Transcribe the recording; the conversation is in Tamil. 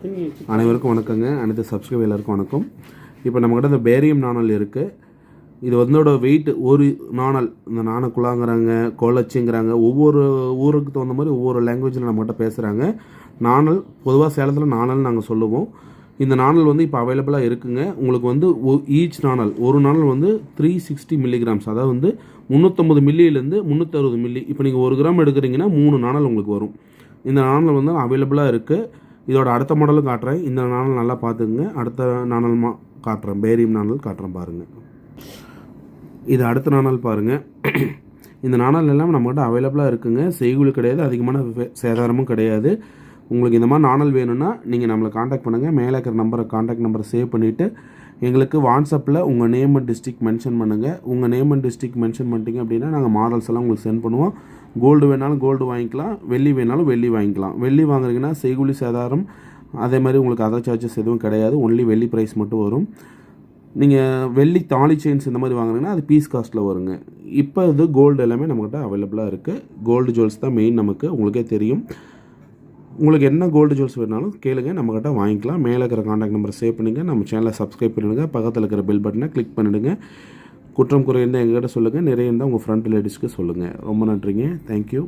அனைவருக்கும் வணக்கங்க. அனைத்து சப்ஸ்கிரைபர் எல்லாருக்கும் வணக்கம். இப்போ நம்மக்கிட்ட இந்த பேரியம் நாணல் இருக்குது. இது வந்தோட வெயிட் ஒரு நாணல், இந்த நாணக்குழாங்கிறாங்க, கோலச்சிங்கிறாங்க, ஒவ்வொரு ஊருக்கு தகுந்த மாதிரி ஒவ்வொரு லாங்குவேஜில் நம்மகிட்ட பேசுகிறாங்க. நாணல் பொதுவாக சேலத்தில் நாணல் நாங்கள் சொல்லுவோம். இந்த நாணல் வந்து இப்போ அவைலபிளாக இருக்குங்க. உங்களுக்கு வந்து ஈச் நாணல், ஒரு நாணல் வந்து 360 மில்லிகிராம்ஸ், அதாவது வந்து 350 மில்லியிலேருந்து 360 மில்லி. இப்போ நீங்கள் 1 கிராம் எடுக்கிறீங்கன்னா 3 நாணல் உங்களுக்கு வரும். இந்த நாணல் வந்து அவைலபிளாக இருக்குது. இதோட அடுத்த மாடலும் காட்டுறேன். இந்த நாணல் நல்லா பார்த்துக்குங்க. அடுத்த நாணல் காட்டுறேன், பேரியம் நாணல் காட்டுறேன் பாருங்கள். இது அடுத்த நாணல் பாருங்கள். இந்த நாணல் எல்லாம் நம்மகிட்ட அவைலபிளாக இருக்குங்க. செய்கூலி கிடையாது, அதிகமான சேதாரமும் கிடையாது. உங்களுக்கு இந்த மாதிரி நாணல் வேணும்னா நீங்கள் நம்மளை காண்டாக்ட் பண்ணுங்கள். மேலே இருக்கிற நம்பரை, காண்டாக்ட் நம்பரை சேவ் பண்ணிவிட்டு எங்களுக்கு வாட்ஸ்அப்பில் உங்கள் நேம் அண்ட் டிஸ்ட்ரிக்ட் மென்ஷன் பண்ணுங்கள். உங்கள் நேம் அண்ட் டிஸ்ட்ரிக்ட் மென்ஷன் பண்ணிட்டீங்க அப்படின்னா நாங்கள் மாடல்ஸ் எல்லாம் உங்களுக்கு சென்ட் பண்ணுவோம். கோல்டு வேணாலும் கோல்டு வாங்கிக்கலாம், வெள்ளி வேணாலும் வெள்ளி வாங்கிக்கலாம். வெள்ளி வாங்குறீங்கன்னா செய்கூலி சேதாரம் அதே மாதிரி உங்களுக்கு அதர் சார்ஜஸ் எதுவும் கிடையாது. ஒன்லி வெள்ளி ப்ரைஸ் மட்டும் வரும். நீங்கள் வெள்ளி தாலி செயின்ஸ் இந்த மாதிரி வாங்குறீங்கன்னா அது பீஸ் காஸ்ட்டில் வருங்க. இப்போ இது கோல்டு எல்லாமே நம்மக்கிட்ட அவைலபிளாக இருக்குது. கோல்டு ஜுவல்ஸ் தான் மெயின் நமக்கு, உங்களுக்கே தெரியும். உங்களுக்கு என்ன கோல்டு ஜுவல்ஸ் வேணாலும் கேளுங்க, நம்மக்கிட்ட வாங்கிக்கலாம். மேலே இருக்கிற காண்டாக்ட் நம்பரை சேவ் பண்ணிங்க. நம்ம சேனலை சப்ஸ்கிரைப் பண்ணிடுங்க. பக்கத்தில் இருக்கிற பெல் பட்டனை கிளிக் பண்ணிவிடுங்க. குற்றம் குறை இருந்தால் எங்ககிட்ட சொல்லுங்கள், நிறைய இருந்தால் உங்கள் ஃப்ரெண்ட் ரிலேட்டிவ்ஸ்க்கு சொல்லுங்கள். ரொம்ப நன்றிங்க. தேங்க்யூ.